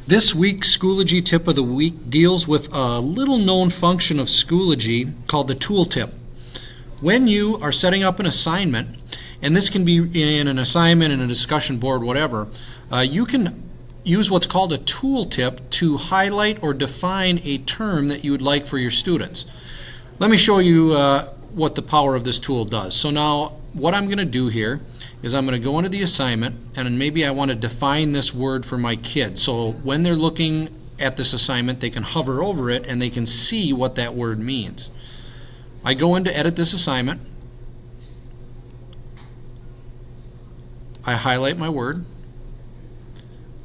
This week's Schoology Tip of the Week deals with a little known function of Schoology called the tooltip. When you are setting up an assignment, and this can be in an assignment, in a discussion board, whatever, you can use what's called a tooltip to highlight or define a term that you would like for your students. Let me show you what the power of this tool does. So now what I'm going to do here is I'm going to go into the assignment, and maybe I want to define this word for my kids. So when they're looking at this assignment, they can hover over it and they can see what that word means. I go in to edit this assignment. I highlight my word.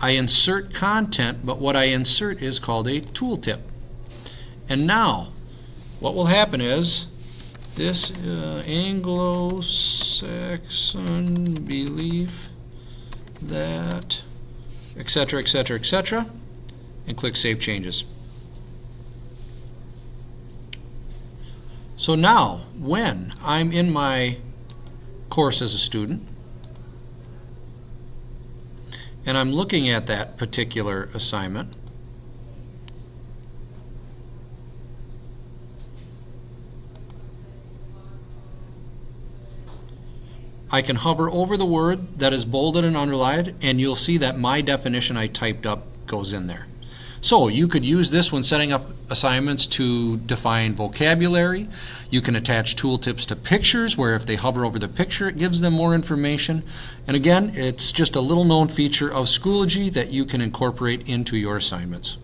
I insert content, but what I insert is called a tooltip. And now what will happen is this Anglo-Saxon belief that etc., etc., etc., and click Save Changes. So now when I'm in my course as a student and I'm looking at that particular assignment, I can hover over the word that is bolded and underlined, and you'll see that my definition I typed up goes in there. So you could use this when setting up assignments to define vocabulary. You can attach tooltips to pictures, where if they hover over the picture it gives them more information. And again, it's just a little known feature of Schoology that you can incorporate into your assignments.